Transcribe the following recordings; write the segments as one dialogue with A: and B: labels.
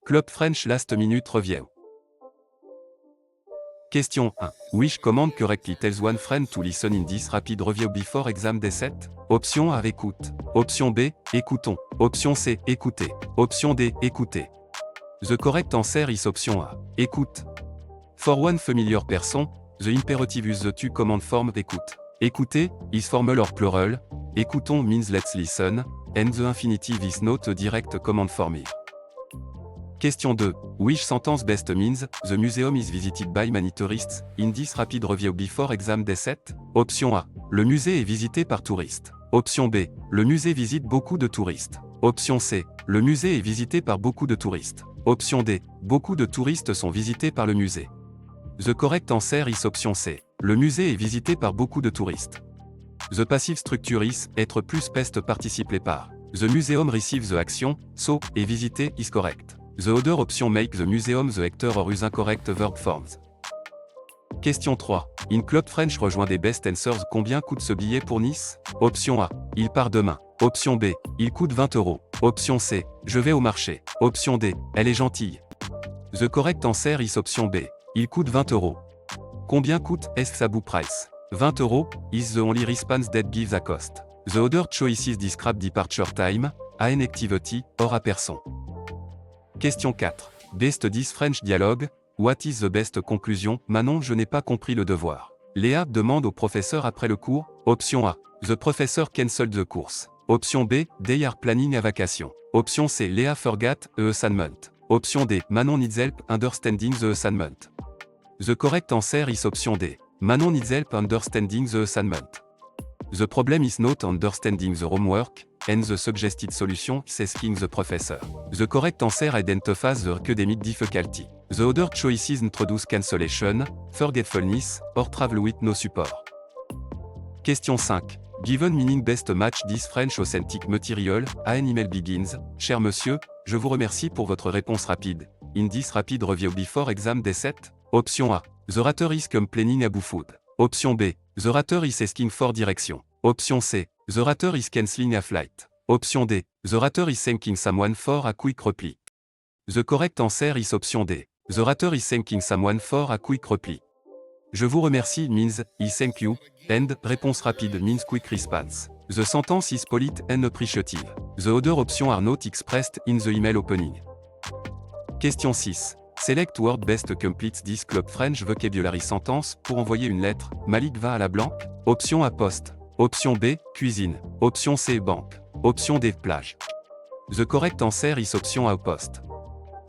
A: Club French Last Minute Review. Question 1. Wish command correctly tells one friend to listen in this rapid review before exam day set. Option A, écoute. Option B, écoutons. Option C, écoutez. Option D, écoutez. The correct answer is option A, écoute. For one familiar person, the imperative use the to command form écoute. Écoutez is formal or plural. Écoutons means let's listen, and the infinitive is not a direct command form here. Question 2. Which sentence best means the museum is visited by many tourists in this rapid review before exam day set? Option A. Le musée est visité par touristes. Option B. Le musée visite beaucoup de touristes. Option C. Le musée est visité par beaucoup de touristes. Option D. Beaucoup de touristes sont visités par le musée. The correct answer is option C. Le musée est visité par beaucoup de touristes. The passive structure is être plus past participé par. The museum receives the action, so, est visité is correct. The other option make the museum the actor or use incorrect verb forms. Question 3. In Club French rejoint des best answers. Combien coûte ce billet pour Nice? Option A. Il part demain. Option B. Il coûte 20 €. Option C. Je vais au marché. Option D. Elle est gentille. The correct answer is option B. Il coûte 20 €. Combien coûte est Abu price? 20 € is the only response that gives a cost. The other choices describe departure time, an activity, or a person. Question 4. Best 10 French dialogue. What is the best conclusion? Manon, je n'ai pas compris le devoir. Léa demande au professeur après le cours. Option A. The professor cancelled the course. Option B. They are planning a vacation. Option C. Léa forgot a assignment. Option D. Manon needs help understanding the assignment. The correct answer is option D. Manon needs help understanding the assignment. The problem is not understanding the homework, and the suggested solution is asking the professor. The correct answer identifies the academic difficulty. The other choices introduce cancellation, forgetfulness, or travel with no support. Question 5. Given meaning best match this French authentic material, an email begins. Cher monsieur, je vous remercie pour votre réponse rapide. In this rapid review before exam day set. Option A. The rater is complaining about food. Option B. The rater is asking for direction. Option C. The rater is cancelling a flight. Option D. The rater is thanking someone for a quick reply. The correct answer is option D. The rater is thanking someone for a quick reply. Je vous remercie means I thank you, and réponse rapide means quick response. The sentence is polite and appreciative. The other options are not expressed in the email opening. Question 6. Select word best completes this Club French vocabulary sentence. Pour envoyer une lettre, Malik va à la banque. Option A, poste. Option B, cuisine. Option C, banque. Option D, plage. The correct answer is option A, poste.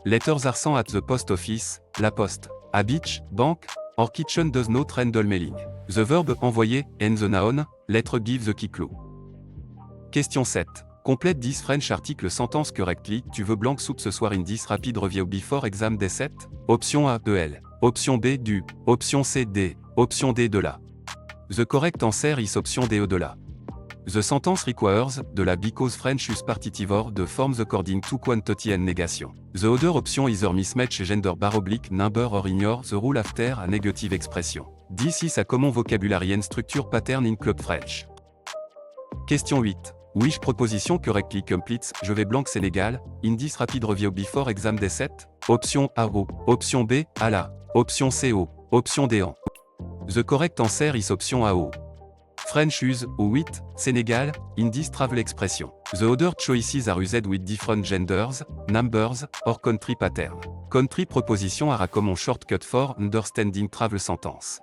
A: Letters are sent at the post office, la poste. A beach, bank, or kitchen does not handle mailing. The verb envoyer and the noun, lettre give the key clue. Question 7. Complète 10 French article sentence correctly. Tu veux blanc soupe ce soir in this rapid review before exam day set? Option A, de elle. Option B, du. Option C, des. Option D, de la. The correct answer is option D, de la. The sentence requires, de la because French use partitive or de forms according to quantity and negation. The other option either mismatch gender bar oblique number or ignore the rule after a negative expression. This is a common vocabulary and structure pattern in Club French. Question 8. Which proposition correctly completes je vais blanc Sénégal, in this rapid review before exam day set? Option A, O. Option B, à la. Option C, O. Option D, en. The correct answer is option A, O. French use, ou with, Sénégal, in this travel expression. The other choices are used with different genders, numbers, or country pattern. Country proposition are a common shortcut for understanding travel sentence.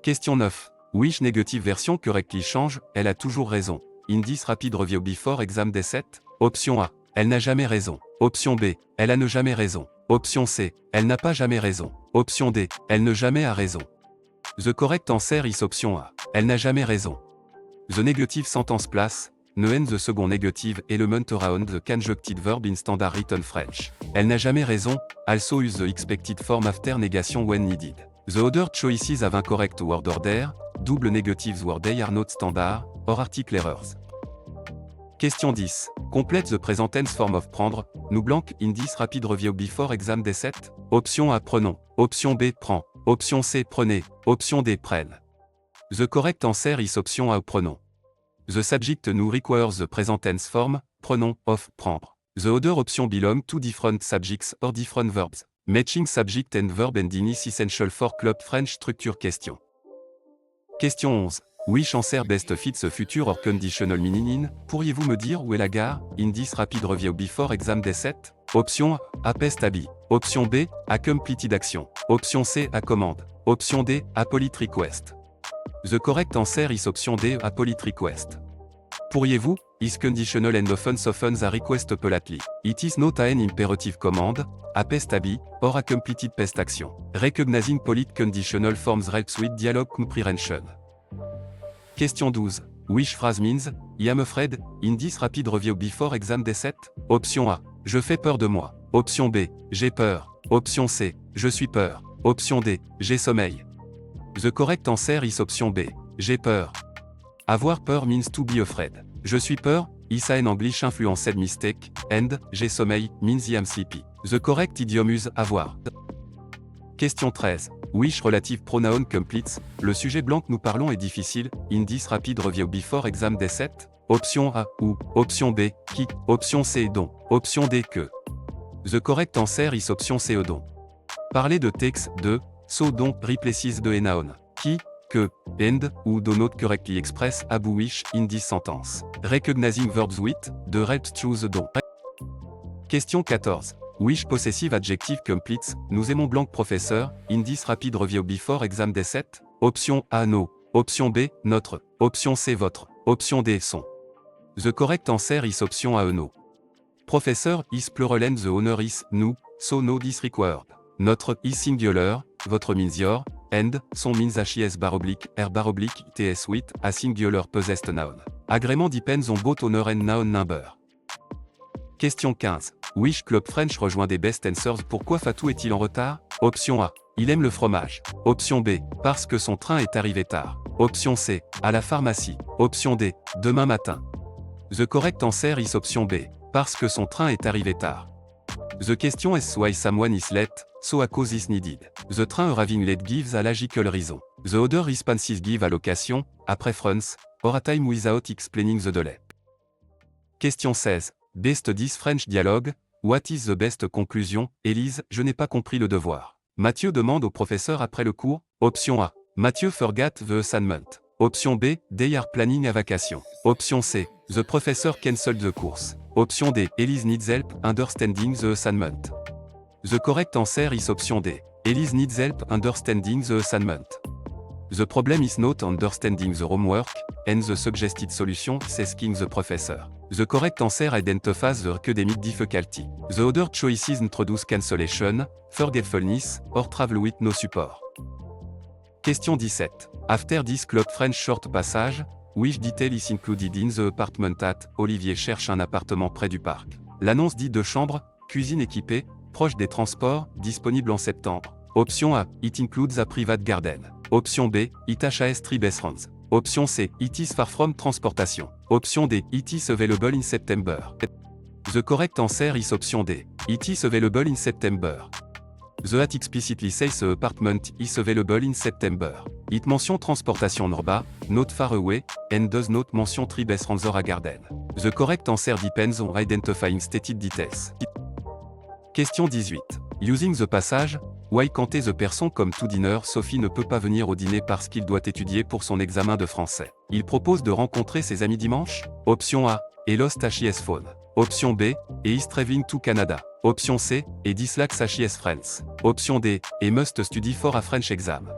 A: Question 9. Which negative version correctly change, elle a toujours raison. In this rapid review before exam day set? Option A. Elle n'a jamais raison. Option B. Elle a ne jamais raison. Option C. Elle n'a pas jamais raison. Option D. Elle ne jamais a raison. The correct answer is option A. Elle n'a jamais raison. The negative sentence place, ne and the second negative element around the conjuncted verb in standard written French. Elle n'a jamais raison, also use the expected form after negation when needed. The other choices have incorrect word order, double negatives word they are not standard, or article errors. Question 10. Complète the present tense form of prendre, nous blanc in this rapid review before exam day set? Option A, prenons. Option B, prend. Option C, prenez. Option D, prenne. The correct answer is option A, prenons. The subject nous requires the present tense form, prenons, of, prendre. The other option belong to different subjects or different verbs. Matching subject and verb ending is essential for club French structure question. Question 11. Which answer best fits a future or conditional meaning in? Pourriez-vous me dire où est la gare? In this rapid review before exam day 7. Option A. A pest à be. Option B. A completed action. Option C. A commande. Option D. A polite request. The correct answer is option D. A polite request. Pourriez-vous? Is conditional and often a request politely. It is not an imperative command, a pest a be, or a completed pest action. Recognizing polite conditional forms helps with dialogue comprehension. Question 12. Which phrase means, I am afraid, in this rapid review before exam day 7? Option A. Je fais peur de moi. Option B. J'ai peur. Option C. Je suis peur. Option D. J'ai sommeil. The correct answer is option B. J'ai peur. Avoir peur means to be afraid. Je suis peur, is an English influenced mistake, and j'ai sommeil means I am sleepy. The correct idiom is avoir. Question 13. Which relative pronoun completes? Le sujet blanc que nous parlons est difficile. In this rapid review before exam day 7. Option A, ou. Option B, qui. Option C, dont. Option D, que. The correct answer is option C, dont. Parler de takes, de, so dont, replaces de noun. Qui, que, and, ou do not correctly express abu wish in this sentence. Recognizing verbs with, de helps choose dont. Question 14. Which possessive adjective completes? Nous aimons blanc professeur, in this rapid review before exam day 7. Option A, no. Option B, notre. Option C, votre. Option D, son. The correct answer is option A, no. Professeur is plural and the owner is, nous, so no is required. Notre is singular, votre means your, and, son means HIS /, R / TS with, a singular possessed noun. Agrément depends on both owner and noun number. Question 15. Which club French rejoint des best answers? Pourquoi Fatou est-il en retard? Option A. Il aime le fromage. Option B. Parce que son train est arrivé tard. Option C. À la pharmacie. Option D. Demain matin. The correct answer is option B. Parce que son train est arrivé tard. The question is why someone is late, so a cause is needed. The train arriving late gives a logical reason. The other responses give a location, a preference, or a time without explaining the delay. Question 16. Best 10 French dialogue. What is the best conclusion? Élise, je n'ai pas compris le devoir. Mathieu demande au professeur après le cours. Option A. Mathieu forgot the assignment. Option B. They are planning a vacation. Option C. The professor cancelled the course. Option D. Elise needs help understanding the assignment. The correct answer is option D. Elise needs help understanding the assignment. The problem is not understanding the homework, and the suggested solution is asking the professor. The correct answer identifies the academic difficulty. The other choices introduce cancellation, forgetfulness, or travel with no support. Question 17. After this club French short passage, which detail is included in the apartment at? Olivier cherche un appartement près du parc. L'annonce dit 2 chambres, cuisine équipée, proche des transports, disponible en septembre. Option A. It includes a private garden. Option B. It has 3 bedrooms. Option C. It is far from transportation. Option D. It is available in September. The correct answer is option D. It is available in September. The at explicitly says the apartment is available in September. It mention transportation norba, not far away, and does not mention 3 bedrooms or a garden. The correct answer depends on identifying stated details. Question 18. Using the passage, why can't the person come to dinner? Sophie ne peut pas venir au dîner parce qu'il doit étudier pour son examen de français. Il propose de rencontrer ses amis dimanche? Option A. Et lost HIS phone. Option B. Et is traveling to Canada. Option C. Et dislikes HIS friends. Option D. Et must study for a French exam.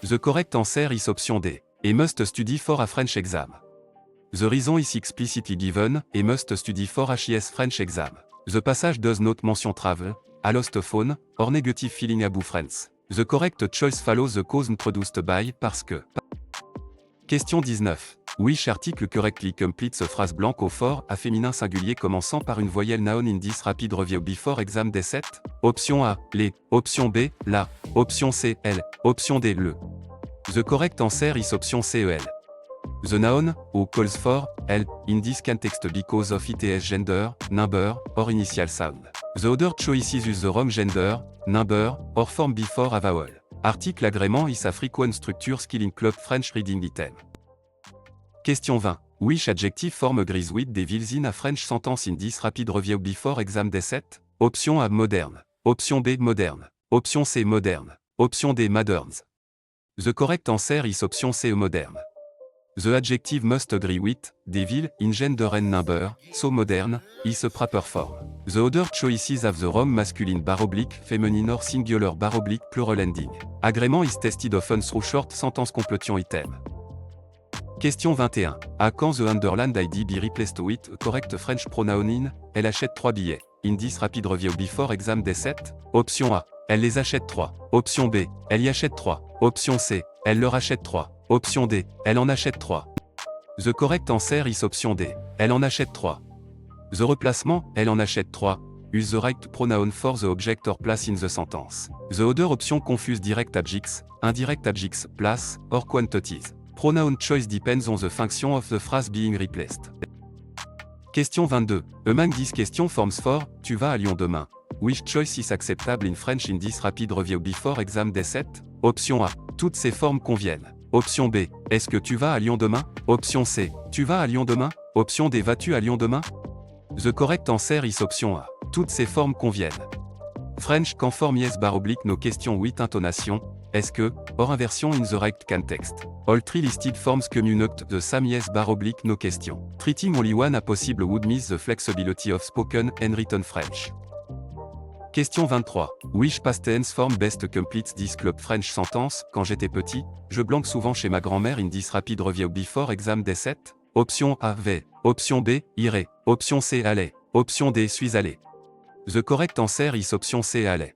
A: The correct answer is option D. Et must study for a French exam. The reason is explicitly given, et must study for HIS French exam. The passage does not mention travel, a lost phone, or negative feeling about friends. The correct choice follows the cause introduced by, parce que. Question 19. Which article correctly completes a phrase blanque au fort à féminin singulier commençant par une voyelle noun in this rapid review before exam day 7? Option A, les. Option B, la. Option C, elle. Option D, le. The correct answer is option C, elle. The noun, ou calls for, help, in this context because of its gender, number, or initial sound. The other choices use the wrong gender, number, or form before a vowel. Article agrément is a frequent structure skill in club French reading item. Question 20. Which adjective form agrees with devils in a French sentence in this rapid review before exam day set? Option A moderne. Option B moderne. Option C moderne. Option D moderns. The correct answer is option C moderne. The adjective must agree with devil in gender and number, so modern, is a proper form. The other choices have the wrong masculine feminine or singular plural ending. Agreement is tested often through short sentence completion item. Question 21. À quand the underlined ID be replaced with a correct French pronoun in? Elle achète 3 billets. In this rapid review before exam day set? Option A. Elle les achète 3. Option B. Elle y achète 3. Option C. Elle leur achète 3. Option D. Elle en achète 3. The correct answer is option D. Elle en achète 3. The replacement, elle en achète 3, use the right pronoun for the object or place in the sentence. The other option confuse direct adjectives, indirect adjectives, place, or quantities. Pronoun choice depends on the function of the phrase being replaced. Question 22. Among these question forms for, tu vas à Lyon demain. Which choice is acceptable in French in this rapid review before exam day set? Option A. Toutes ces formes conviennent. Option B. Est-ce que tu vas à Lyon demain? Option C. Tu vas à Lyon demain? Option D. Vas-tu à Lyon demain? The correct answer is option A. Toutes ces formes conviennent. French can form yes no question with intonation. Est-ce que, or inversion in the right context. All three listed forms communicate the same yes no question. Treating only one a possible would miss the flexibility of spoken and written French. Question 23. Which past tense form best completes this club French sentence? Quand j'étais petit, je blanque souvent chez ma grand-mère in this rapid review before exam day set? Option A, vais. Option B, irai. Option C, allais. Option D, suis allé. The correct answer is option C, allais.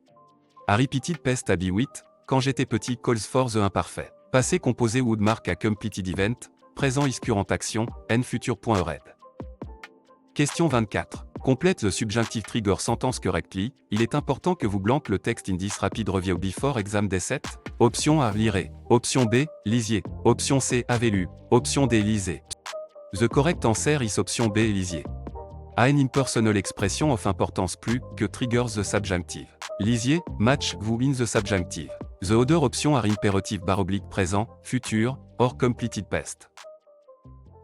A: A repeated past a be with, quand j'étais petit calls for the imparfait. Passé composé would mark a completed event, présent is current action, and future.red. Question 24. Complete the subjunctive trigger sentence correctly. Il est important que vous blanquez le texte in this rapid review before exam day set. Option A, lirez. Option B, lisiez. Option C, avez lu. Option D, lisez. The correct answer is option B, lisiez. A an impersonal expression of importance plus que triggers the subjunctive. Lisiez, match, vous in the subjunctive. The other option are imperative présent, futur, or completed past.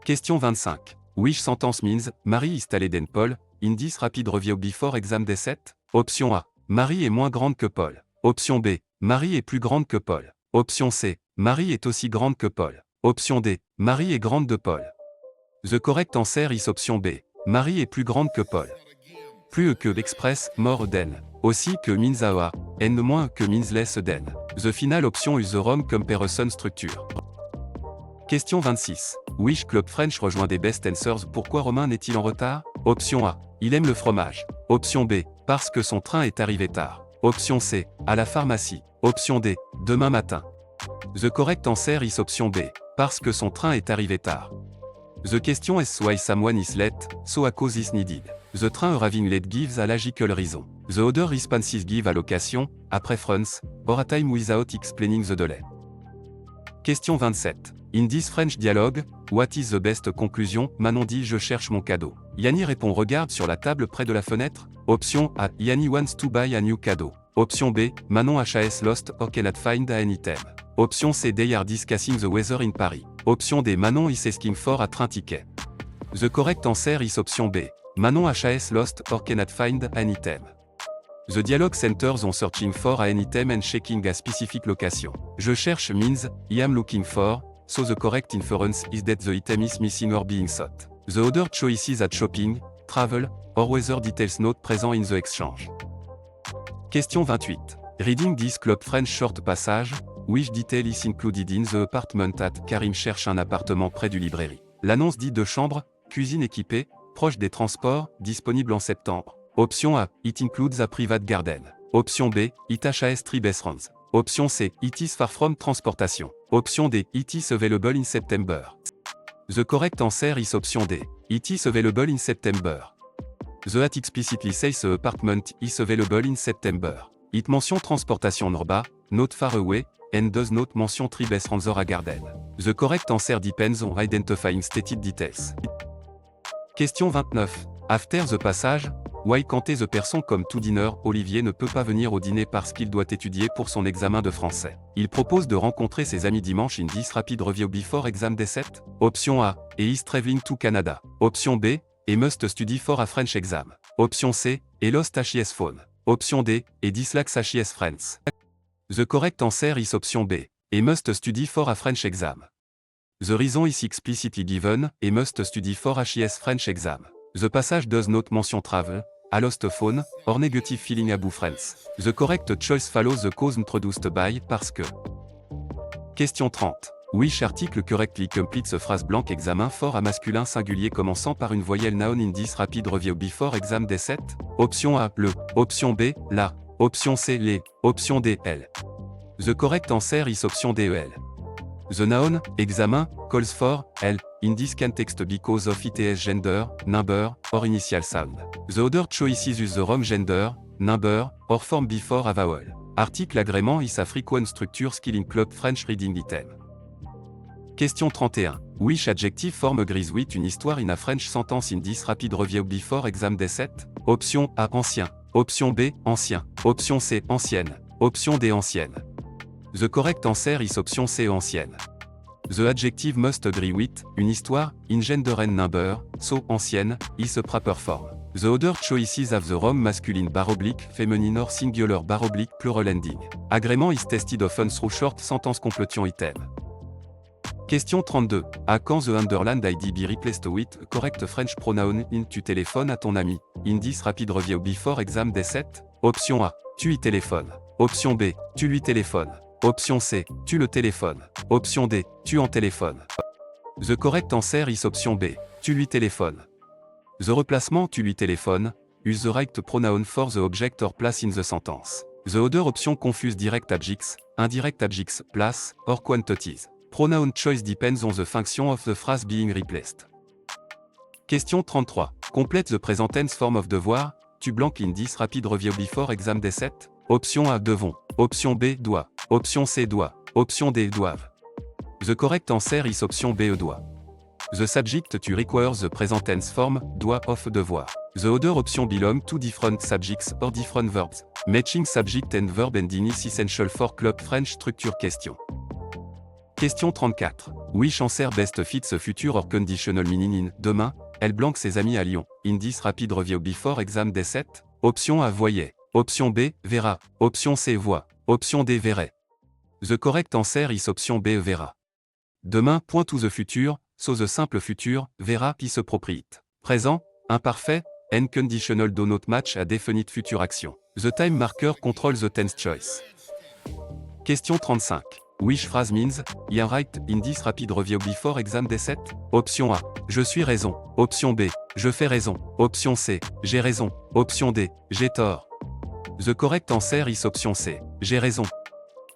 A: Question 25. Which sentence means, Marie is taller than Paul, in this rapid review before exam day set? Option A. Marie est moins grande que Paul. Option B. Marie est plus grande que Paul. Option C. Marie est aussi grande que Paul. Option D. Marie est grande de Paul. The correct answer is option B. Marie est plus grande que Paul. Plus que express, more than. Aussi que means a, and moins que means less than. The final option is the wrong comparison structure. Question 26. Which club French rejoint des best answers? Pourquoi Romain n'est-il en retard? Option A. Il aime le fromage. Option B. Parce que son train est arrivé tard. Option C. À la pharmacie. Option D. Demain matin. The correct answer is option B. Parce que son train est arrivé tard. The question is why someone is late, so a cause is needed. The train arriving late gives a logical reason. The other responses give a location, a preference, or a time without explaining the delay. Question 27. In this French dialogue, what is the best conclusion? Manon dit je cherche mon cadeau. Yanni répond regarde sur la table près de la fenêtre. Option A. Yanni wants to buy a new cadeau. Option B. Manon has lost or cannot find an item. Option C. They are discussing the weather in Paris. Option D. Manon is asking for a train ticket. The correct answer is option B. Manon has lost or cannot find an item. The dialogue centers on searching for an item and checking a specific location. Je cherche means, I am looking for, so the correct inference is that the item is missing or being sought. The other choices are shopping, travel, or weather details not present in the exchange. Question 28. Reading this club French short passage, which detail is included in the apartment at Karim cherche un appartement près du librairie. L'annonce dit 2 chambres, cuisine équipée, proche des transports, disponible en septembre. Option A. It includes a private garden. Option B. It has 3 bedrooms. Option C. It is far from transportation. Option D. It is available in September. The correct answer is option D. It is available in September. The at explicitly says the apartment is available in September. It mention transportation norba, not far away, and does not mention 3 bedrooms or a garden. The correct answer depends on identifying stated details. Question 29. After the passage, Why can't the person come to dinner? Olivier ne peut pas venir au dîner parce qu'il doit étudier pour son examen de français. Il propose de rencontrer ses amis dimanche in this rapid review before exam day 7. Option A, et is traveling to Canada. Option B, et must study for a French exam. Option C, et lost HIS phone. Option D, et dislikes HIS friends. The correct answer is option B, et must study for a French exam. The reason is explicitly given, et must study for HIS French exam. The passage does not mention travel, a lost phone, or negative feeling about friends. The correct choice follows the cause introduced by, parce que. Question 30. Which article correctly completes a phrase blank examen for a masculin singulier commençant par une voyelle noun in this rapid review before exam day 7? Option A, le. Option B, la. Option C, les. Option D, elle. The correct answer is option D, elle. The noun, examen, calls for, elle, in this context because of its gender, number, or initial sound. The other choices use the wrong gender, number, or form before a vowel. Article agrément is a frequent structure skill in club French reading item. Question 31. Which adjective form agrees with une histoire in a French sentence in this rapid review before exam day 7? Option A, ancien. Option B, ancien. Option C, ancienne. Option D, ancienne. The correct answer is option C, ancienne. The adjective must agree with, une histoire, in gender and number, so ancienne, is a proper form. The other choices have the wrong masculine / feminine or singular / plural ending. Agrément is tested often through short sentence completion item. Question 32. À quand the underlined ID be replaced with a correct French pronoun in tu téléphones à ton ami, in this rapid review before exam day 7? Option A, tu y téléphones. Option B, tu lui téléphones. Option C, tu le téléphones. Option D, tu en téléphones. The correct answer is option B, tu lui téléphones. The replacement tu lui téléphones, use the right pronoun for the object or place in the sentence. The other option confuse direct objects, indirect objects, place, or quantities. Pronoun choice depends on the function of the phrase being replaced. Question 33. Complete the present tense form of devoir, tu blank in this rapid review before exam day 7? Option A, devons. Option B, doit. Option C, doit. Option D, doivent. The correct answer is option B, doit. The subject to requires the present tense form, doit of devoir. The other option belong to different subjects or different verbs. Matching subject and verb ending is essential for club French structure question. Question 34. Which answer best fits a future or conditional meaning in demain, elle blanque ses amis à Lyon, in this rapid review before exam day 7? Option A, voyait. Option B, verra. Option C, voit. Option D, verrait. The correct answer is option B, verra. Demain, point to the future, so the simple future, verra is appropriate. Présent, imparfait, and conditional do not match a definite future action. The time marker controls the tense choice. Question 35. Which phrase means, I am right in this rapid review before exam day 7? Option A, je suis raison. Option B, je fais raison. Option C, j'ai raison. Option D, j'ai tort. The correct answer is option C, j'ai raison.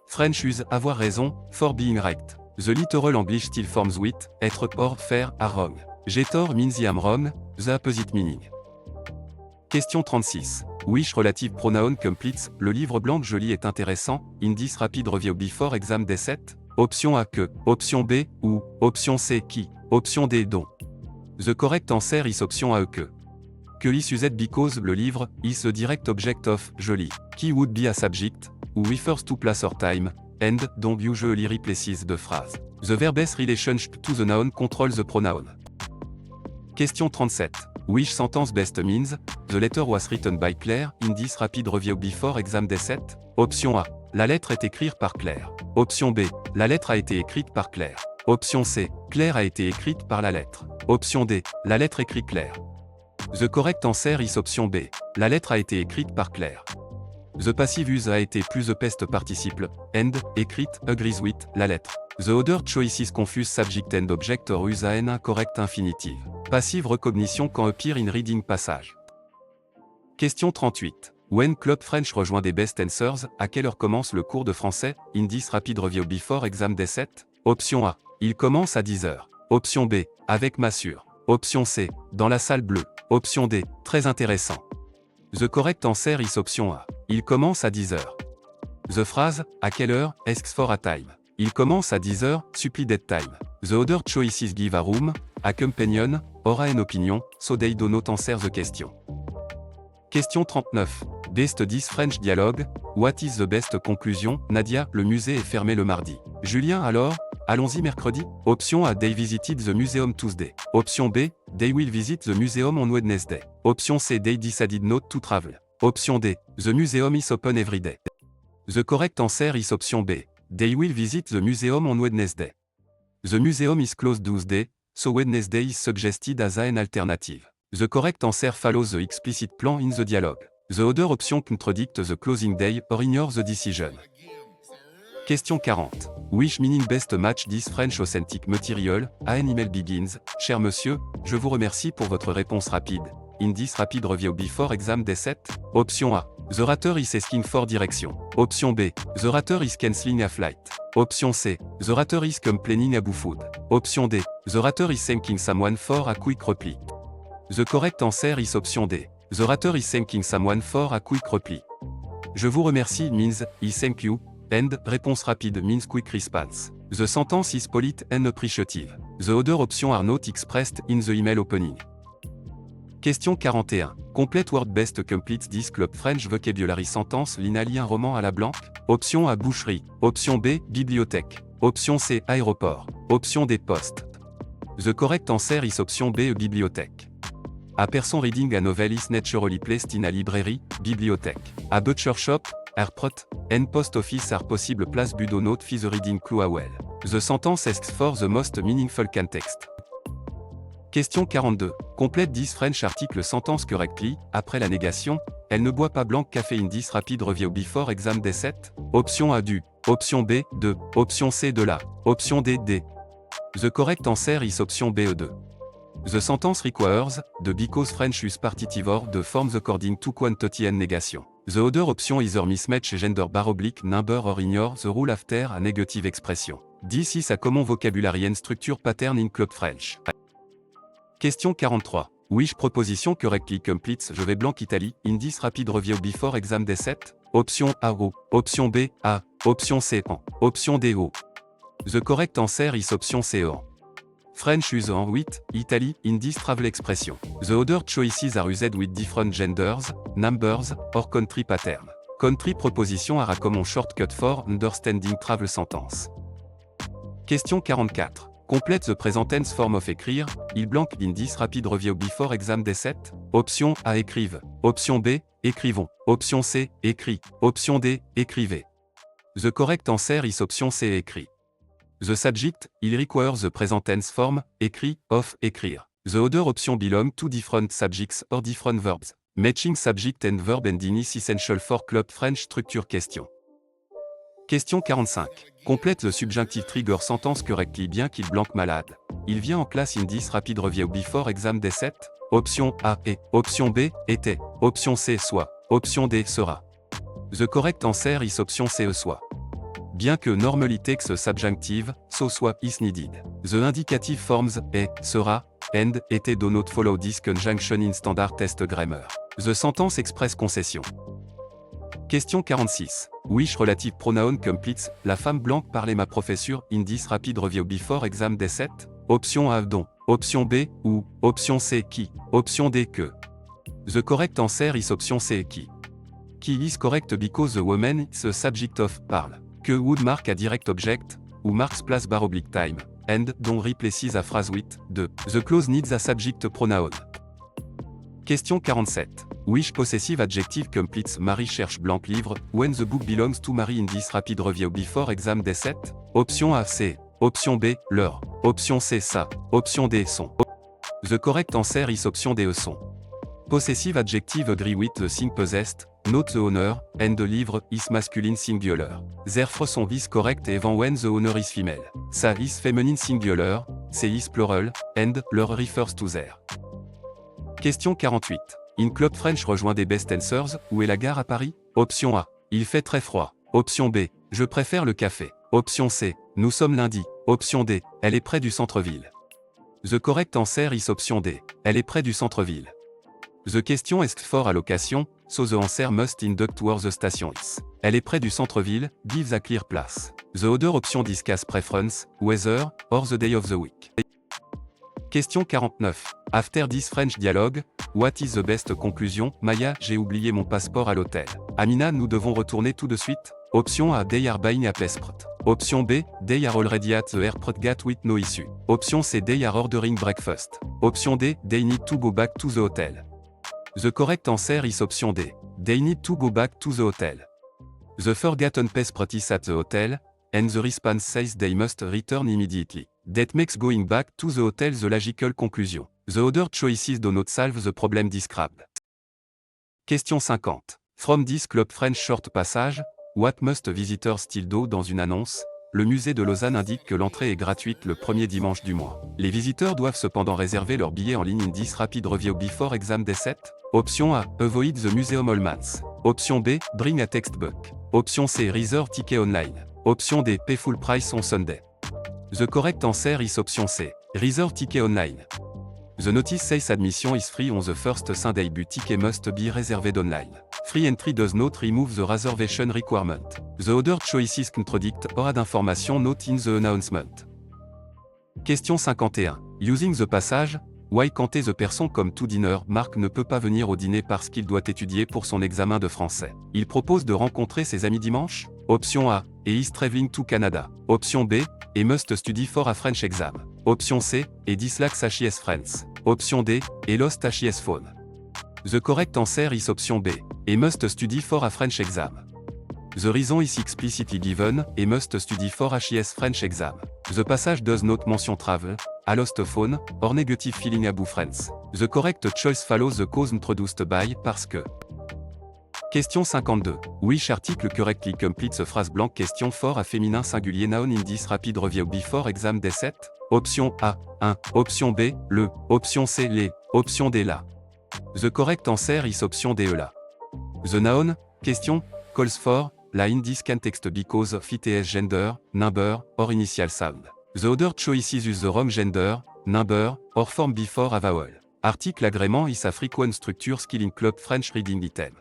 A: French use avoir raison, for being right. The literal English still forms with, être or faire are wrong. J'ai tort means I am wrong, the opposite meaning. Question 36. Which relative pronoun completes, le livre blanc que je lis est intéressant, in this rapid review before exam day 7? Option A, que. Option B, ou. Option C, qui. Option D, dont. The correct answer is option A, que. Que is used because le livre is a direct object of je lis, qui would be a subject, who refers to place or time, and don't usually replaces the phrase. The verb's relationship to the noun controls the pronoun. Question 37. Which sentence best means, the letter was written by Claire in this rapid review before exam day 7? Option A, la lettre est écrite par Claire. Option B, la lettre a été écrite par Claire. Option C, Claire a été écrite par la lettre. Option D, la lettre écrit Claire. The correct answer is option B, la lettre a été écrite par Claire. The passive use a été plus the past participle, and, écrite, agrees with, la lettre. The other choices confuse subject and object or use an incorrect infinitive. Passive recognition quand appear in reading passage. Question 38. When Club French rejoint des best answers, à quelle heure commence le cours de français, in this rapid review before exam day 7? Option A, il commence à 10h. Option B, avec Massure. Option C, dans la salle bleue. Option D, très intéressant. The correct answer is option A. Il commence à 10h. The phrase, à quelle heure, asks for a time. Il commence à 10h, supplie that time. The other choices give a room, a companion, or an opinion, so they do not answer the question. Question 39. Best 10 French Dialogue. What is the best conclusion? Nadia, le musée est fermé le mardi. Julien, alors? Allons-y mercredi? Option A, they visited the museum Tuesday. Option B, they will visit the museum on Wednesday. Option C, they decided not to travel. Option D, the museum is open every day. The correct answer is option B. They will visit the museum on Wednesday. The museum is closed Tuesday, so Wednesday is suggested as an alternative. The correct answer follows the explicit plan in the dialogue. The other option contradict the closing day or ignore the decision. Question 40. Which meaning best match this French authentic material? An email begins. Cher monsieur, je vous remercie pour votre réponse rapide. In this rapid review before exam day 7. Option A. The rater is asking for direction. Option B. The rater is cancelling a flight. Option C. The rater is complaining about food. Option D. The rater is thanking someone for a quick reply. The correct answer is option D. The rater is thanking someone for a quick reply. Je vous remercie means, I thank you, and, réponse rapide means quick response. The sentence is polite and appreciative. The other options are not expressed in the email opening. Question 41. Complete word best completes this club French vocabulary sentence. Lina lit un roman à la blanque. Option A, boucherie. Option B, bibliothèque. Option C, aéroport. Option D, poste. The correct answer is option B, bibliothèque. A person reading a novel is naturally placed in a library, bibliothèque. A butcher shop, airport, and post office are possible place but do not fit the reading clue well. The sentence asks for the most meaningful context. Question 42. Complète 10 French article sentence correctly. Après la négation, elle ne boit pas blanc café in this rapid review before exam day 7. Option A du. Option B, de. Option C, de la. Option D, D. The correct answer is option B, E2. The sentence requires, the because French use partitive or the forms according to quantity and negation. The other option either mismatch gender bar oblique number or ignore the rule after a negative expression. This is a common vocabulary and structure pattern in club French. Question 43. Which proposition correctly completes je vais blanc Italie in this rapid review before exam day 7? Option A, O. Option B, A. Option C, en. Option D, O. The correct answer is option C, en. French use en 8, Italy, in this travel expression. The other choices are used with different genders, numbers, or country pattern. Country proposition are a common shortcut for understanding travel sentence. Question 44. Complète the present tense form of écrire, il blanc in this rapid review before exam day 7. Option A, écrive. Option B, écrivons. Option C, écrit. Option D, écrivez. The correct answer is option C, écrit. The subject, il requires the present tense form, écrit, of, écrire. The other option belong to different subjects or different verbs. Matching subject and verb ending is essential for club French structure question. Question 45. Complète the subjunctive trigger sentence correctly bien qu'il blanc malade. Il vient en classe in this rapid review before exam day 7. Option A, est. Option B, était. Option C, soit. Option D, sera. The correct answer is option C, soit. Bien que normally takes subjunctive, so soit is needed. The indicative forms est, sera, and, était do not follow this conjunction in standard test grammar. The sentence express concession. Question 46. Which relative pronoun completes la femme blanche parlait ma professeure in this rapid review before exam day 7? Option A, dont. Option B, ou. Option C, qui. Option D, que. The correct answer is option C, qui. Qui is correct because the woman is a subject of parle. Que would mark a direct object, ou marks place bar oblique time, and, dont replaces a phrase with, de. The clause needs a subject pronoun. Question 47. Which possessive adjective completes Marie cherche blanc livre, when the book belongs to Marie in this rapid review before exam day 7? Option A, C. Option B, leur. Option C, sa. Option D, son. The correct answer is option D, son. Possessive adjective agree with the thing possessed, not the owner, and the livre is masculine singular. Therefore son is correct even when the owner is female. Sa is feminine singular, C is plural, and leur refers to their. Question 48. In Club French rejoint des best answers, où est la gare à Paris? Option A. Il fait très froid. Option B. Je préfère le café. Option C. Nous sommes lundi. Option D. Elle est près du centre-ville. The correct answer is option D. Elle est près du centre-ville. The question asks for allocation, so the answer must induct where the station is. Elle est près du centre-ville, gives a clear place. The other option discuss preference, weather, or the day of the week. Question 49. After this French dialogue, What is the best conclusion? Maya, j'ai oublié mon passeport à l'hôtel. Amina, nous devons retourner tout de suite. Option A, they are buying a passport. Option B, they are already at the airport gate with no issue. Option C, they are ordering breakfast. Option D, they need to go back to the hotel. The correct answer is option D. They need to go back to the hotel. The forgotten passport is at the hotel, and the response says they must return immediately. That makes going back to the hotel the logical conclusion. The other choices do not solve the problem described. Question 50. From this Club French short passage, what must visitors still do? Dans une annonce, le musée de Lausanne indique que l'entrée est gratuite le premier dimanche du mois. Les visiteurs doivent cependant réserver leur billet en ligne in this rapid review before exam day 7. Option A, avoid the museum hallmans. Option B, bring a textbook. Option C, reserve ticket online. Option D, pay full price on Sunday. The correct answer is option C, reserve ticket online. The notice says admission is free on the first Sunday but ticket must be reserved online. Free entry does not remove the reservation requirement. The other choices contradict or add information not in the announcement. Question 51. Using the passage, why can't the person come to dinner? Marc ne peut pas venir au dîner parce qu'il doit étudier pour son examen de français. Il propose de rencontrer ses amis dimanche? Option A, he is traveling to Canada. Option B, he must study for a French exam. Option C, he dislikes HIS friends. Option D, he lost HIS phone. The correct answer is option B, he must study for a French exam. The reason is explicitly given, he must study for HIS French exam. The passage does not mention travel, a lost phone, or negative feeling about friends. The correct choice follows the cause introduced by, parce que. Question 52. Which article correctly completes a phrase blank? Question for a féminin singulier noun in this rapid review before exam day 7. Option A, 1. Option B, le. Option C, les. Option D, la. The correct answer is option D, la. The noun, question, calls for, la in this context because of its gender, number, or initial sound. The other choices use the wrong gender, number, or form before a vowel. Article agrément is a frequent structure skill in Club French reading item.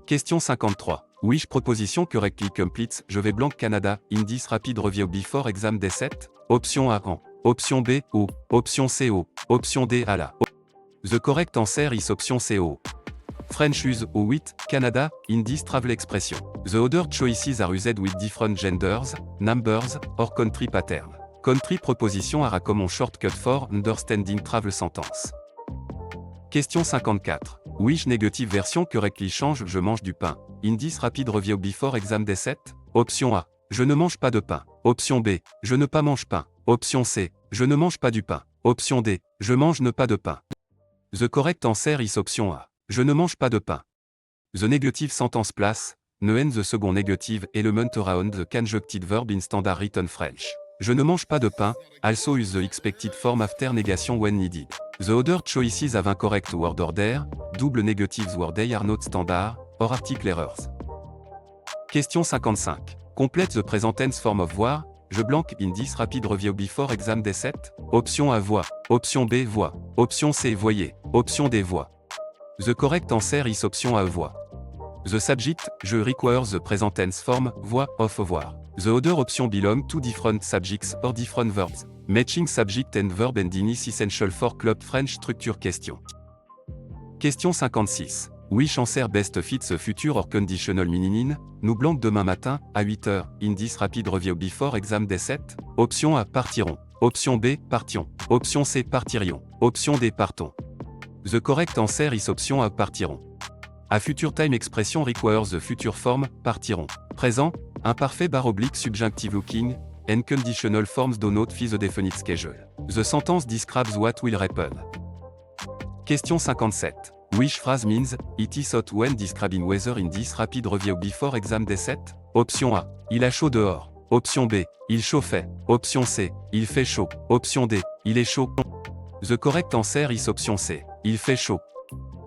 A: Question 53. Which proposition correctly completes je vais blank Canada in this rapid review before exam day 7? Option A, en. Option B, O. Option C, O. Option D, à la. The correct answer is option C, O. French use o with Canada in this travel expression. The other choices are used with different genders, numbers, or country pattern. Country proposition are a common shortcut for understanding travel sentence. Question 54. Which negative version correctly change je mange du pain in this rapid review before exam day 7? Option A, je ne mange pas de pain. Option B, je ne pas mange pain. Option C, je ne mange pas du pain. Option D, je mange ne pas de pain. The correct answer is option A, je ne mange pas de pain. The negative sentence place, ne the second negative element around the conjuncted verb in standard written French. Je ne mange pas de pain, also use the expected form after negation when needed. The other choices have incorrect word order, double negatives word they are not standard, or article errors. Question 55. Complete the present tense form of voir, je blank in this rapid review before exam day 7? Option A, voix. Option B, voix. Option C, voyez. Option D, voix. The correct answer is option A, voix. The subject, je requires the present tense form, voix, of voir. The other option belong to different subjects or different verbs. Matching subject and verb ending is essential for Club French structure question. Question 56. Which answer best fits the future or conditional meaning? Nous blanc demain matin, à 8h, in this rapid review before exam day 7? Option A, partirons. Option B, partions. Option C, partirions. Option D, partons. The correct answer is option A, partirons. A future time expression requires the future form, partiront. Présent, imparfait / subjunctive looking, and conditional forms do not fit the definite schedule. The sentence describes what will happen. Question 57. Which phrase means, it is hot when describing weather in this rapid review before exam day 7? Option A, il a chaud dehors. Option B, il chauffait. Option C, il fait chaud. Option D, il est chaud. The correct answer is option C, il fait chaud.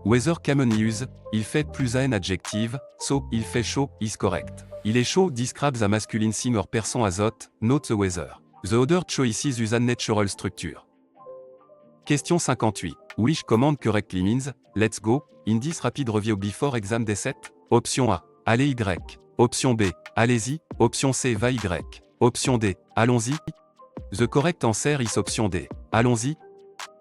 A: Weather commonly use, il fait plus un adjective, so, il fait chaud, is correct. Il est chaud describes a masculine thing or person as hot, not the weather. The other choices use a natural structure. Question 58. Which command correctly means, let's go, in this rapid review before exam day 7? Option A, allez Y. Option B, allez-y. Option C, va Y. Option D, allons-y. The correct answer is option D, allons-y.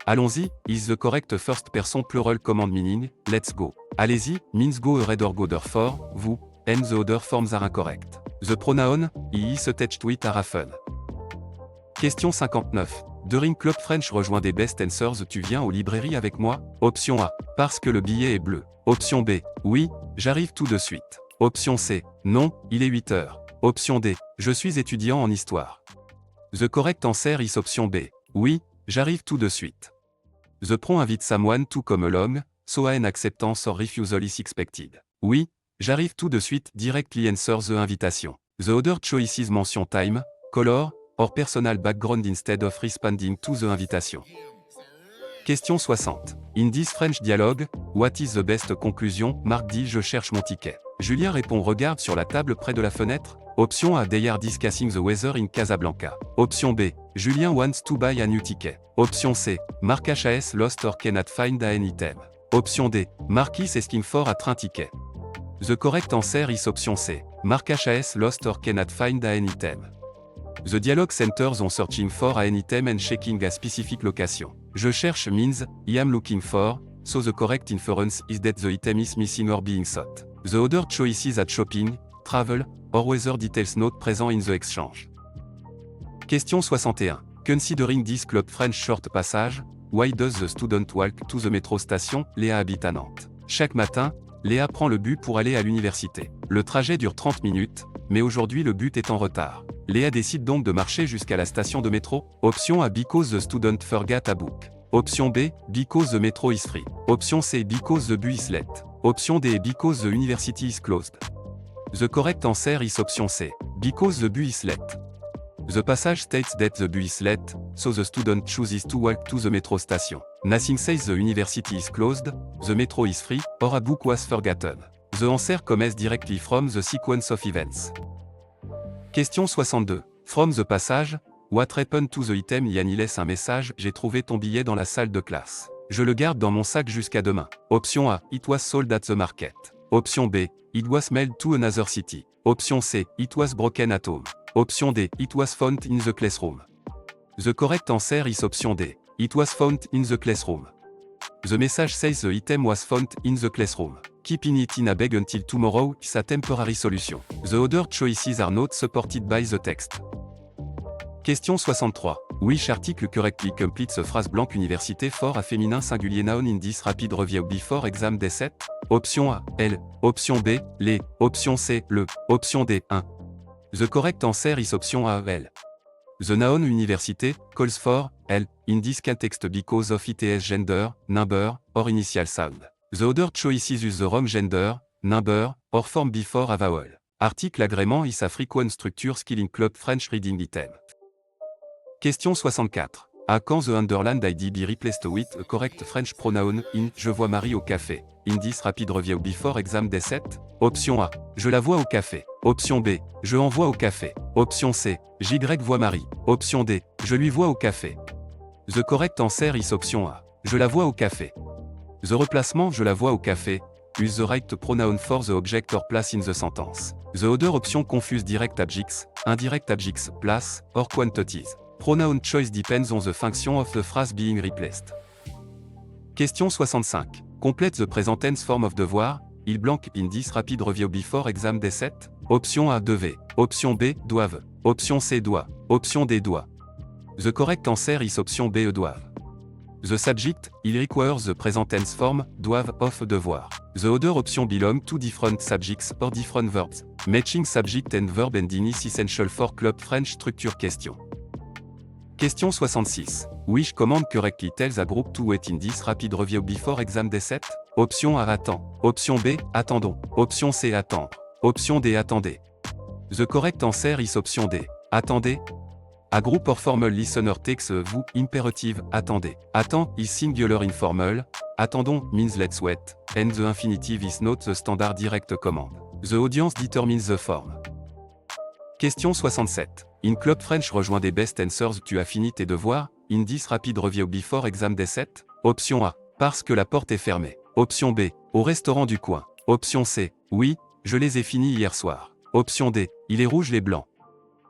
A: Allons-y, is the correct first person plural command meaning, let's go. Allez-y, means go ahead or go therefore, vous, and the other forms are incorrect. The pronoun, he is attached to it are often. Question 59. During Club French rejoins des best answers, tu viens aux librairies avec moi? Option A. Parce que le billet est bleu. Option B. Oui, j'arrive tout de suite. Option C. Non, il est 8 heures. Option D. Je suis étudiant en histoire. The correct answer is option B. Oui, j'arrive tout de suite. The pro invite someone to come along, so an acceptance or refusal is expected. Oui, j'arrive tout de suite directly answer the invitation. The other choices mention time, color, or personal background instead of responding to the invitation. Question 60. In this French dialogue, what is the best conclusion? Marc dit je cherche mon ticket. Julien répond regarde sur la table près de la fenêtre. Option A. They are discussing the weather in Casablanca. Option B. Julien wants to buy a new ticket. Option C. Marc has lost or cannot find an item. Option D. Marc is asking for a train ticket. The correct answer is option C. Marc has lost or cannot find an item. The dialogue centers on searching for an item and checking a specific location. Je cherche means, I am looking for, so the correct inference is that the item is missing or being sought. The other choices are shopping, travel, or weather details not present in the exchange. Question 61. Considering this Club French short passage, why does the student walk to the metro station? Léa habite à Nantes. Chaque matin, Léa prend le bus pour aller à l'université. Le trajet dure 30 minutes, mais aujourd'hui le bus est en retard. Léa décide donc de marcher jusqu'à la station de métro. Option A. Because the student forgot a book. Option B. Because the metro is free. Option C. Because the bus is late. Option D. Because the university is closed. The correct answer is option C. Because the bus is late. The passage states that the bus is late, so the student chooses to walk to the metro station. Nothing says the university is closed, the metro is free, or a book was forgotten. The answer comes directly from the sequence of events. Question 62. From the passage, what happened to the item? Yann y laisse un message, j'ai trouvé ton billet dans la salle de classe. Je le garde dans mon sac jusqu'à demain. Option A. It was sold at the market. Option B. It was mailed to another city. Option C. It was broken at home. Option D. It was found in the classroom. The correct answer is option D. It was found in the classroom. The message says the item was found in the classroom. Keeping it in a bag until tomorrow is a temporary solution. The other choices are not supported by the text. Question 63. Which article correctly completes a phrase blanche université for a féminin singulier noun in this rapid review before exam day 7? Option A, L. Option B, les. Option C, le. Option D, 1. The correct answer is option A, L. The noun université calls for, L, in this context because of its gender, number, or initial sound. The other choices use the wrong gender, number, or form before a vowel. Article agrément is a frequent structure skill in Club French reading item. Question 64. À quand the underlined ID be replaced with a correct French pronoun in je vois Marie au café? In this rapid review before exam day 7? Option A. Je la vois au café. Option B. Je envoie au café. Option C. J'y vois Marie. Option D. Je lui vois au café. The correct answer is option A. Je la vois au café. The replacement je la vois au café use the right pronoun for the object or place in the sentence. The other option confuse direct objects, indirect objects, place, or quantities. Pronoun choice depends on the function of the phrase being replaced. Question 65. Complete the present tense form of devoir, il blank in this rapid review before exam day 7? Option A devait. Option B doivent. Option C doit. Option D doit. The correct answer is option B doivent. The subject, il requires the present tense form, doivent of devoir. The other option belong to different subjects or different verbs. Matching subject and verb ending is essential for Club French structure question. Question 66. Which command correctly tells a group to wait in this rapid review before exam day 7? Option A attend. Option B attendons. Option C attendre. Option D attendez. The correct answer is option D. Attendez. A group or formal listener takes a vous imperative attendez. Attend is singular informal. Attendons means let's wait. And the infinitive is not the standard direct command. The audience determines the form. Question 67. In Club French rejoins des best answers. Tu as fini tes devoirs? In this rapid review before exam day 7? Option A. Parce que la porte est fermée. Option B. Au restaurant du coin. Option C. Oui, je les ai finis hier soir. Option D. Il est rouge les blancs.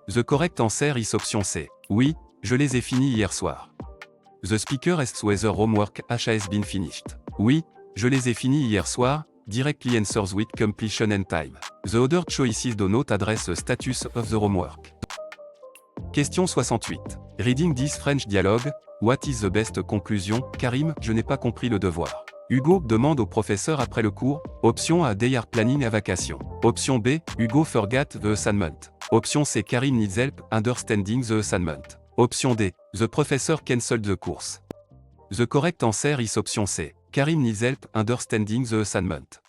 A: The correct answer is option C. Oui, je les ai finis hier soir. The speaker asks whether homework has been finished. Oui, je les ai finis hier soir, directly answers with completion and time. The other choices do not address the status of the homework. Question 68. Reading this French dialogue, what is the best conclusion? Karim, je n'ai pas compris le devoir. Hugo demande au professeur après le cours. Option A, they are planning a vacation. Option B, Hugo forgot the assignment. Option C, Karim needs help understanding the assignment. Option D, the professor cancelled the course. The correct answer is option C. Karim needs help understanding the assignment.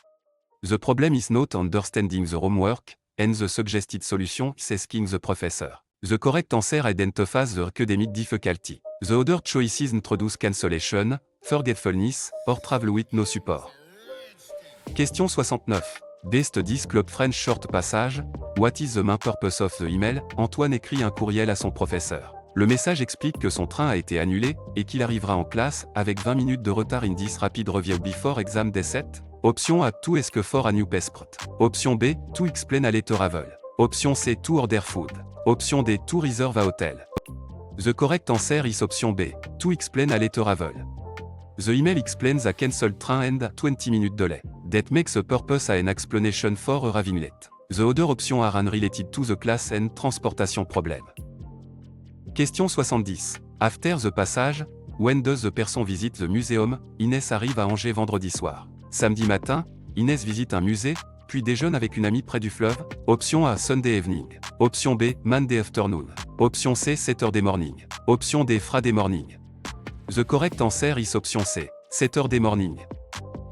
A: The problem is not understanding the homework, and the suggested solution is asking the professor. The correct answer identifies the academic difficulty. The other choices introduce cancellation, forgetfulness, or travel with no support. Question 69. Best 10 Club French Short Passage. What is the main purpose of the email? Antoine écrit un courriel à son professeur. Le message explique que son train a été annulé, et qu'il arrivera en classe, avec 20 minutes de retard in this rapid review before exam day 7. Option A, to ask for a new passport. Option B, to explain a letter travel. Option C, to order food. Option D, to reserve a hotel. The correct answer is option B, to explain a letter travel. The email explains a cancelled train and 20 minute delay. That makes a purpose an explanation for arriving late. The other options are unrelated to the class and transportation problem. Question 70. After the passage, when does the person visit the museum? Inès arrive à Angers vendredi soir. Samedi matin, Inès visite un musée, puis déjeune avec une amie près du fleuve. Option A, Sunday evening. Option B, Monday afternoon. Option C, Saturday morning. Option D, Friday morning. The correct answer is option C, Saturday morning.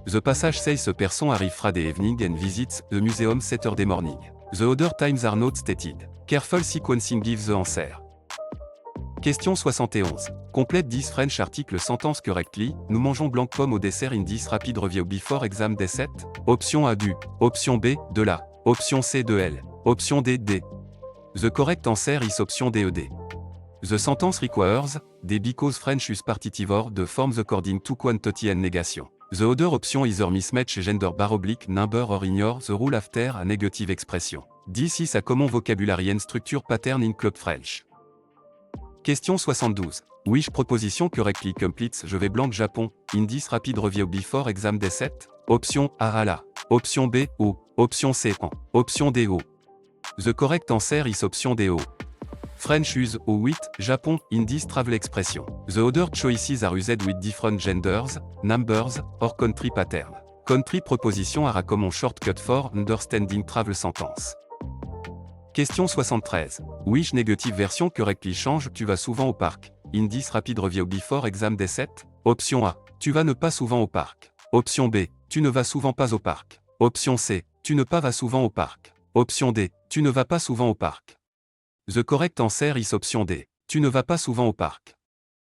A: The passage says a person arrive Friday evening and visits the museum Saturday morning. The other times are not stated. Careful sequencing gives the answer. Question 71. Complète 10 French article sentence correctly. Nous mangeons blanc pomme au dessert in 10 rapid review before exam day 7. Option A, du. Option B, de la. Option C, de elle. Option D, D. The correct answer is option D, E, D. The sentence requires, D because French use partitive or the forms according to quantity and negation. The other option either mismatch gender bar oblique number or ignore the rule after a negative expression. This is a common vocabulary and structure pattern in Club French. Question 72. Which proposition correctly completes Je vais blanc Japon, in this rapid review before exam day 7? Option A, à la. Option B, O. Option C, en. Option D, O. The correct answer is option D, O. French use O with Japon in this travel expression. The other choices are used with different genders, numbers, or country pattern. Country proposition are a common shortcut for understanding travel sentence. Question 73. Which negative version correctly change Tu vas souvent au parc? In this rapid review before exam day 7? Option A. Tu vas ne pas souvent au parc. Option B. Tu ne vas souvent pas au parc. Option C. Tu ne pas vas souvent au parc. Option D. Tu ne vas pas souvent au parc. The correct answer is option D. Tu ne vas pas souvent au parc.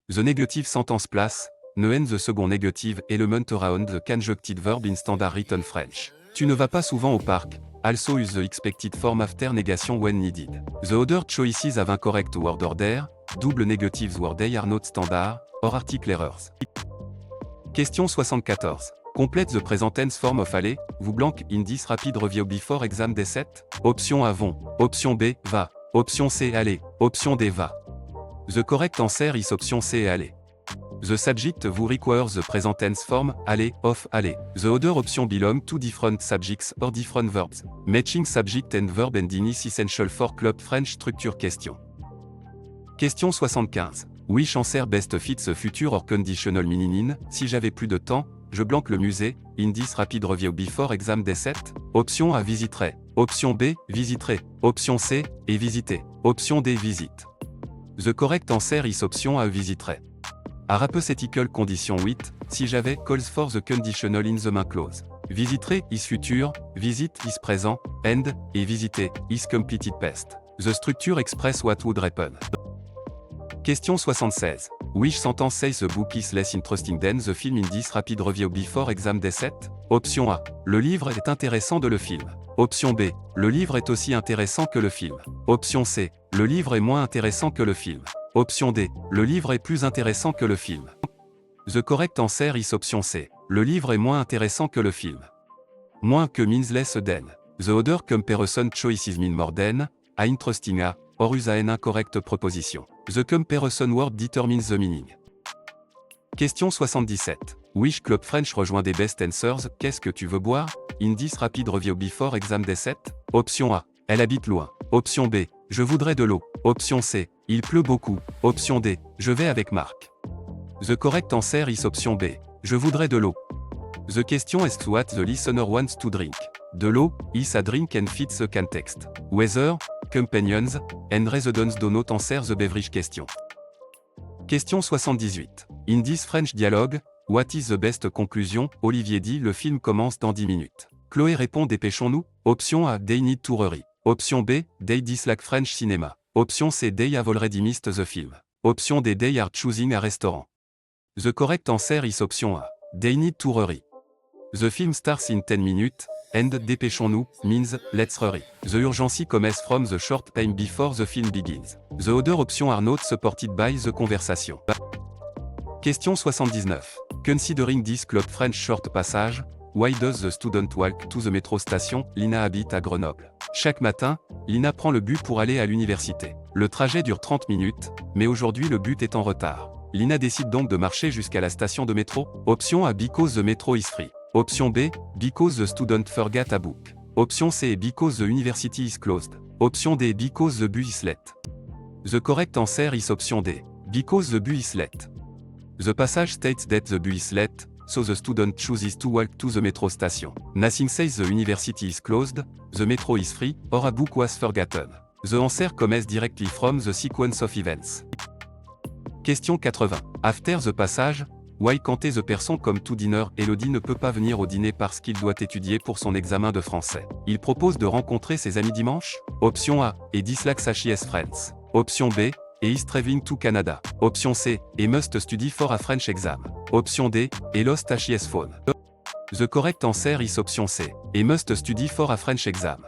A: The negative sentence place, ne and the second negative element around the conjuncted verb in standard written French. Tu ne vas pas souvent au parc. Also use the expected form after negation when needed. The other choices have incorrect word order, double negatives word they are not standard, or article errors. Question 74. Complete the present tense form of aller, vous blank in this rapid review before exam day 7? Option A, vont. Option B, va. Option C, aller. Option D, va. The correct answer is option C, aller. The subject vous requires the present tense form, aller, of, aller. The other option belong to different subjects or different verbs. Matching subject and verb ending is essential for Club French structure question. Question 75. Which answer best fits the future or conditional meaning? Si j'avais plus de temps, je blanque le musée, in this rapid review before exam day 7? Option A, visiterai. Option B, visiterai. Option C, et visiter. Option D, visite. The correct answer is option A, visiterai. A hypothetical condition 8, si j'avais, calls for the conditional in the main clause. Visiterai is future, visit is present, and, et visiter, is completed past. The structure express what would happen. Question 76. Which sentence says the book is less interesting than the film in this rapid review before exam day 7? Option A. Le livre est intéressant de le film. Option B. Le livre est aussi intéressant que le film. Option C. Le livre est moins intéressant que le film. Option D. Le livre est plus intéressant que le film. The correct answer is option C. Le livre est moins intéressant que le film. Moins que means less than. The other comparison choices mean more than, a interesting a, or use an incorrect proposition. The comparison word determines the meaning. Question 77. Wish Club French rejoint des best answers. Qu'est-ce que tu veux boire? Indice rapide review before exam day 7. Option A. Elle habite loin. Option B. Je voudrais de l'eau. Option C. Il pleut beaucoup. Option D. Je vais avec Marc. The correct answer is option B. Je voudrais de l'eau. The question is what the listener wants to drink. De l'eau is a drink and fits the context. Weather, companions, and residents do not answer the beverage question. Question 78. In this French dialogue, what is the best conclusion? Olivier dit le film commence dans 10 minutes. Chloé répond dépêchons-nous. Option A. They need to hurry. Option B. They dislike French cinema. Option C. They have already missed the film. Option D. They are choosing a restaurant. The correct answer is option A. They need to hurry. The film starts in 10 minutes, and dépêchons-nous means let's hurry. The urgency comes from the short time before the film begins. The other options are not supported by the conversation. Question 79. Considering this club French short passage, why does the student walk to the metro station? Lina habite à Grenoble. Chaque matin, Lina prend le bus pour aller à l'université. Le trajet dure 30 minutes, mais aujourd'hui le bus est en retard. Lina décide donc de marcher jusqu'à la station de métro. Option A. Because the metro is free. Option B. Because the student forgot a book. Option C. Because the university is closed. Option D. Because the bus is late. The correct answer is option D. Because the bus is late. The passage states that the bus is late, so the student chooses to walk to the metro station. Nothing says the university is closed, the metro is free, or a book was forgotten. The answer comes directly from the sequence of events. Question 80. After the passage, why can't the person come to dinner? Elodie ne peut pas venir au dîner parce qu'il doit étudier pour son examen de français. Il propose de rencontrer ses amis dimanche. Option A. Et dislikes his friends. Option B. Et is traveling to Canada. Option C. Et must study for a French exam. Option D. Et lost his phone. The correct answer is option C. Et must study for a French exam.